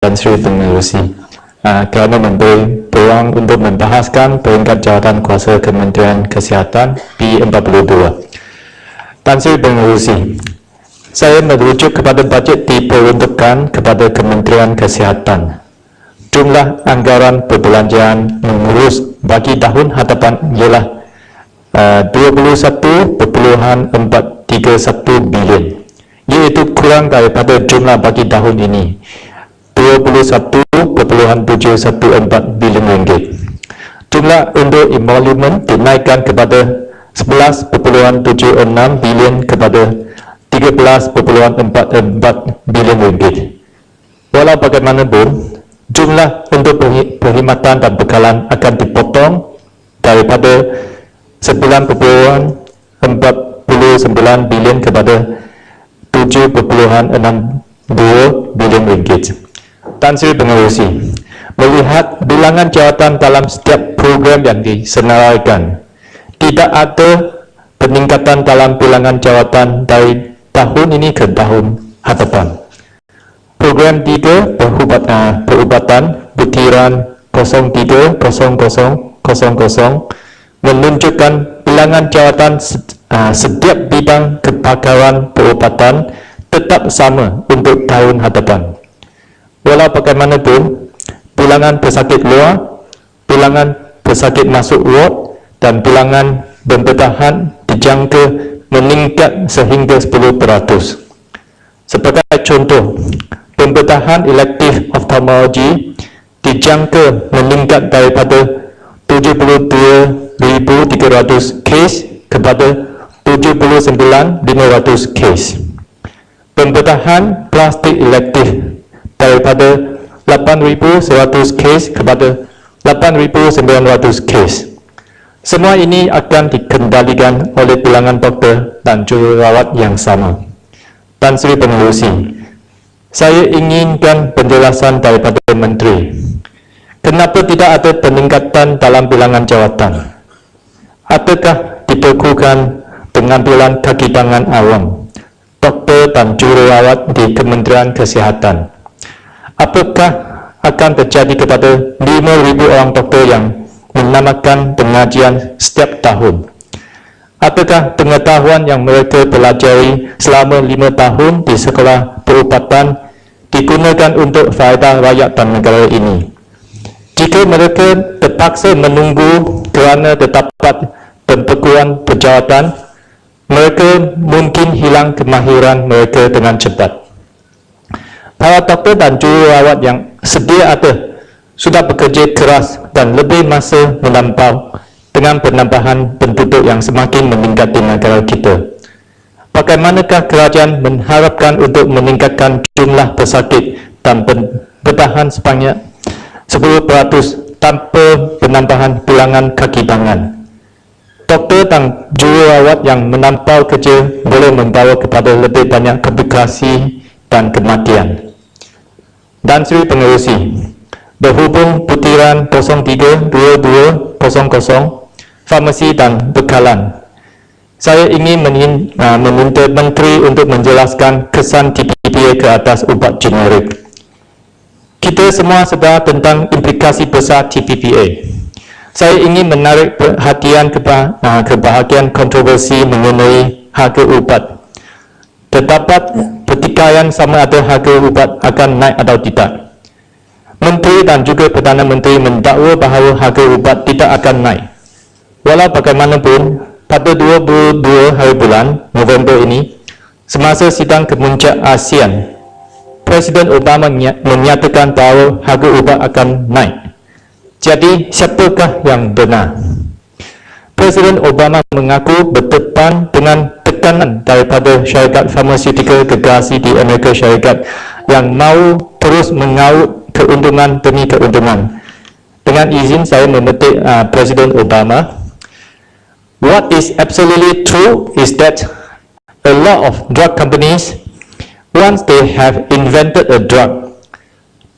Tan Sri Pengerusi kerana memberi peluang untuk membahaskan peringkat jawatan kuasa Kementerian Kesihatan P42. Tan Sri Pengerusi, saya merujuk kepada bajet diperuntukkan kepada Kementerian Kesihatan. Jumlah anggaran perbelanjaan mengurus bagi tahun hadapan ialah 21.431 bilion, iaitu kurang daripada jumlah bagi tahun ini 21.714 bilion ringgit. Jumlah untuk emolument dinaikkan kepada 11.76 bilion kepada 13.44 bilion ringgit. Walau bagaimanapun, jumlah untuk perkhidmatan dan bekalan akan dipotong daripada 9.49 bilion kepada 7.62 bilion ringgit. Tan Sri Pengerusi, melihat bilangan jawatan dalam setiap program yang disenaraikan, tidak ada peningkatan dalam bilangan jawatan dari tahun ini ke tahun hadapan. Program 3 perubatan butiran 030000 menunjukkan bilangan jawatan setiap bidang kepakaran perubatan tetap sama untuk tahun hadapan. Walau bagaimanapun, bilangan pesakit luar, bilangan pesakit masuk ward dan bilangan pembedahan dijangka meningkat sehingga 10%. Sebagai contoh, pembedahan elektif ophthalmology dijangka meningkat daripada 72,300 kes kepada 79,500 kes. Pembedahan plastik elektif daripada 8,100 kes kepada 8,900 kes. Semua ini akan dikendalikan oleh bilangan doktor dan jururawat yang sama. Tan Sri Pengerusi, saya inginkan penjelasan daripada Menteri. Kenapa tidak ada peningkatan dalam bilangan jawatan? Adakah diperlukan pengambilan kaki tangan awam, doktor dan jururawat di Kementerian Kesihatan? Apakah akan terjadi kepada 5,000 orang doktor yang menamakan pengajian setiap tahun? Adakah pengetahuan yang mereka pelajari selama 5 tahun di sekolah perubatan digunakan untuk faedah rakyat dan negara ini? Jika mereka terpaksa menunggu kerana terdapat pembekuan pejawatan, mereka mungkin hilang kemahiran mereka dengan cepat. Para doktor dan jururawat yang sedia ada sudah bekerja keras dan lebih masa melampau dengan penambahan penduduk yang semakin meningkat di negara kita. Bagaimanakah kerajaan mengharapkan untuk meningkatkan jumlah pesakit dan pembedahan sebanyak 10% tanpa penambahan bilangan kaki tangan? Doktor dan jururawat yang melampau kerja boleh membawa kepada lebih banyak komplikasi dan kematian. Dan Sri Pengerusi, berhubung butiran 032200 farmasi dan bekalan, saya ingin meminta Menteri untuk menjelaskan kesan TPPA ke atas ubat generik. Kita semua sedar tentang implikasi besar TPPA. Saya ingin menarik perhatian ke bahagian kontroversi mengenai harga ubat. Terdapat pertikaian sama ada harga ubat akan naik atau tidak. Menteri dan juga Perdana Menteri mendakwa bahawa harga ubat tidak akan naik. Walau bagaimanapun, pada 22 hari bulan November ini, semasa sidang kemuncak ASEAN, Presiden Obama menyatakan bahawa harga ubat akan naik. Jadi, siapakah yang benar? Presiden Obama mengaku berdepan dengan tekanan daripada syarikat farmaseutical gergasi di Amerika Syarikat yang mahu terus mengaut keuntungan demi keuntungan. Dengan izin saya memetik Presiden Obama, what is absolutely true is that a lot of drug companies, once they have invented a drug,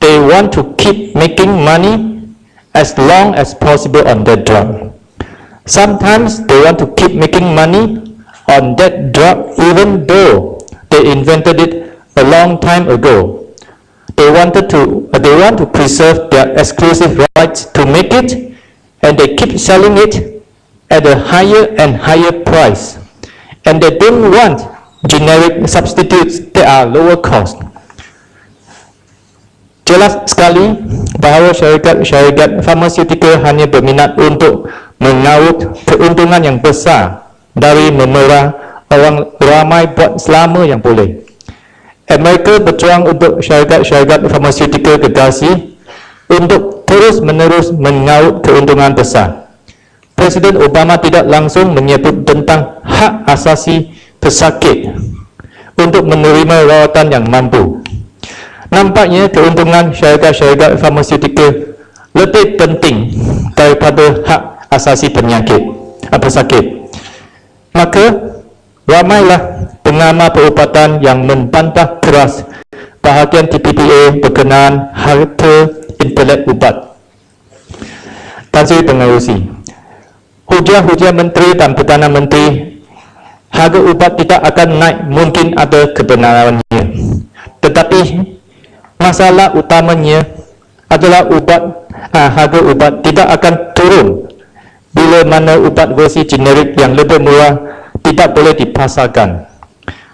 they want to keep making money as long as possible on that drug. Sometimes they want to keep making money on that drug even though they invented it a long time ago. They want to preserve their exclusive rights to make it, and they keep selling it at a higher and higher price. And they don't want generic substitutes that are lower cost. Jelas sekali bahawa syarikat farmaceutical hanya berminat untuk mengaut keuntungan yang besar dari memerah orang ramai buat selama yang boleh. Amerika berjuang untuk syarikat farmaceutical gergasi untuk terus-menerus mengaut keuntungan besar. Presiden Obama tidak langsung menyebut tentang hak asasi pesakit untuk menerima rawatan yang mampu. Nampaknya keuntungan syarikat farmaceutical lebih penting daripada hak asasi pesakit. Maka ramailah pengamal perubatan yang membantah keras bahagian TPPA berkenaan harta intelek ubat. Tan Sri Pengerusi, hujah Menteri dan Perdana Menteri, harga ubat tidak akan naik, mungkin ada kebenarannya. Tetapi masalah utamanya adalah harga ubat tidak akan turun bila mana ubat versi generik yang lebih murah tidak boleh dipasarkan.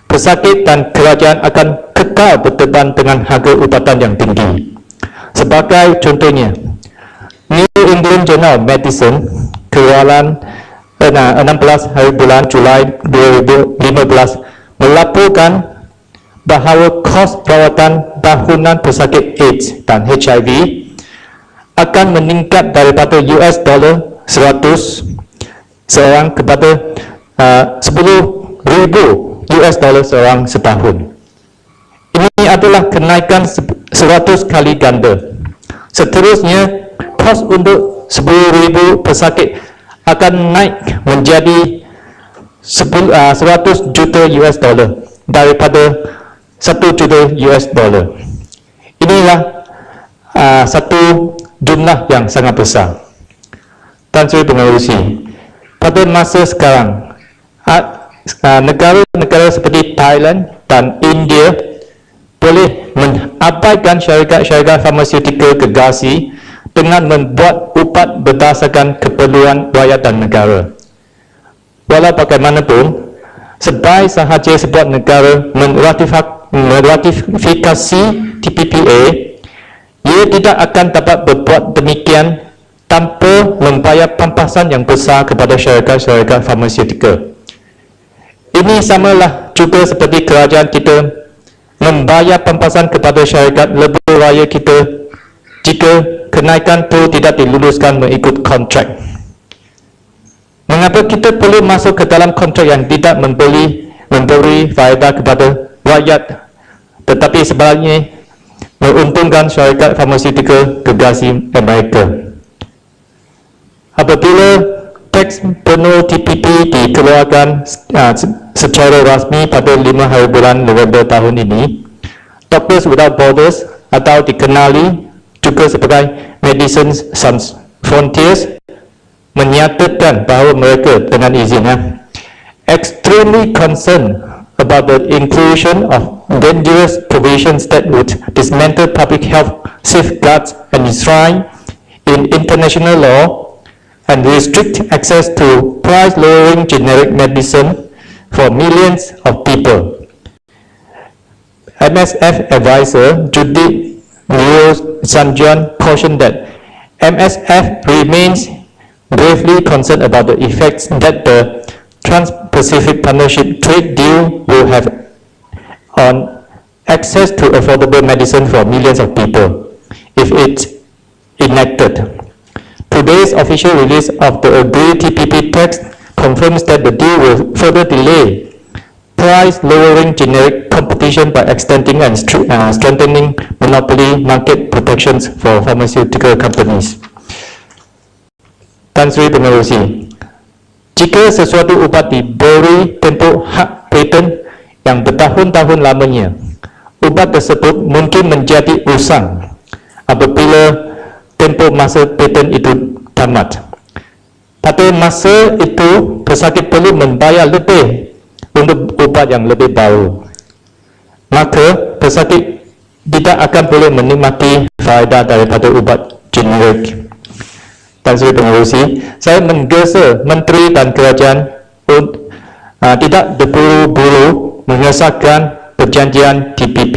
Pesakit dan kerajaan akan kekal berdepan dengan harga ubatan yang tinggi. Sebagai contohnya, New England Journal of Medicine keluaran 16 hari bulan Julai 2015 melaporkan bahawa kos rawatan tahunan pesakit AIDS dan HIV akan meningkat daripada US dollar 100 seorang kepada 10,000 US dollar seorang setahun. Ini adalah kenaikan 100 kali ganda. Seterusnya, kos untuk 10,000 pesakit akan naik menjadi 100 juta US dollar daripada 1 juta US dollar. Inilah satu jumlah yang sangat besar. Tan Sri Pengerusi, pada masa sekarang negara-negara seperti Thailand dan India boleh mengabaikan syarikat farmaceutical gergasi dengan membuat ubat berdasarkan keperluan rakyat dan negara. Walau bagaimanapun, sebaik sahaja sebuah negara meratifikasi TPPA, ia tidak akan dapat berbuat demikian tanpa membayar pampasan yang besar kepada syarikat farmaceutical. Ini samalah juga seperti kerajaan kita membayar pampasan kepada syarikat lebuh raya kita jika kenaikan itu tidak diluluskan mengikut kontrak. Mengapa kita perlu masuk ke dalam kontrak yang tidak memberi faedah kepada rakyat, tetapi sebaliknya menguntungkan syarikat farmaceutical gergasi Amerika? Apabila teks penuh TPP dikeluarkan secara rasmi pada 5 hari bulan November tahun ini, Doctors Without Borders atau dikenali juga sebagai Medicines Sans Frontiers menyatakan bahawa mereka dengan izinnya extremely concerned about the inclusion of dangerous provisions that would dismantle public health safeguards and enshrine in international law and restrict access to price-lowering generic medicine for millions of people. MSF advisor Judith Neo-Sanjian cautioned that MSF remains gravely concerned about the effects that the Trans-Pacific Partnership trade deal will have on access to affordable medicine for millions of people if it's enacted. Today's official release of the agreed TPP text confirms that the deal will further delay price-lowering generic competition by extending and strengthening monopoly market protections for pharmaceutical companies. Tan Sri Pengerusi, jika sesuatu ubat diberi tempoh hak paten yang bertahun-tahun lamanya, ubat tersebut mungkin menjadi usang apabila tempoh masa paten itu tamat. Pada masa itu, pesakit perlu membayar lebih untuk ubat yang lebih baru. Maka, pesakit tidak akan boleh menikmati faedah daripada ubat generik. Tan Sri Pengerusi, saya menggesa Menteri dan Kerajaan tidak berburu-buru mengesahkan perjanjian TPP.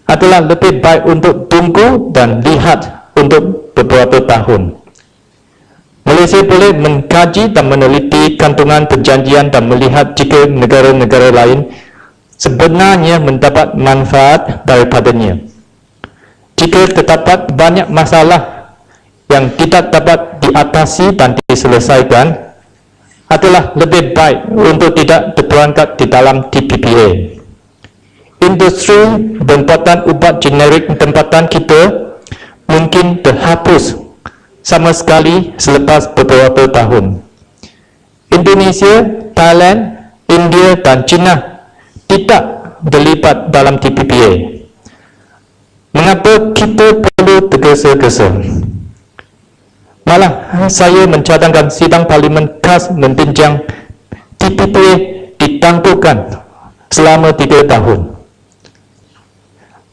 Adalah lebih baik untuk tunggu dan lihat untuk beberapa tahun. Malaysia boleh mengkaji dan meneliti kandungan perjanjian dan melihat jika negara-negara lain sebenarnya mendapat manfaat daripadanya. Jika terdapat banyak masalah yang tidak dapat diatasi dan diselesaikan, adalah lebih baik untuk tidak berperangkat di dalam TPPA. Industri pembuatan ubat generik tempatan kita mungkin terhapus sama sekali selepas beberapa tahun. Indonesia, Thailand, India dan China tidak terlibat dalam TPPA. Mengapa kita perlu tergesa-gesa? Malah saya mencadangkan sidang parlimen khas membincang TPPA ditangguhkan selama 3 tahun.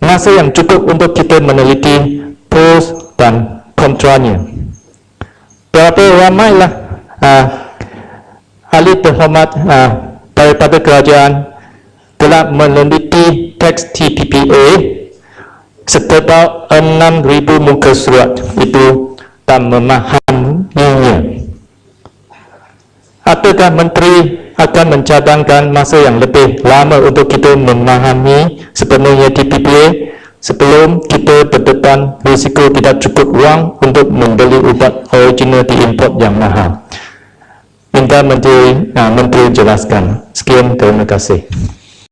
Masa yang cukup untuk kita meneliti pros dan kontranya. Berapa ramailah ahli terhormat daripada kerajaan telah meneliti teks TPPA setebal 6,000 muka surat itu dan memahaminya. Adakah menteri akan mencadangkan masa yang lebih lama untuk kita memahami sebenarnya TPPA sebelum kita berdepan risiko tidak cukup wang untuk membeli ubat original diimport yang mahal? Minta menteri jelaskan. Sekian, terima kasih.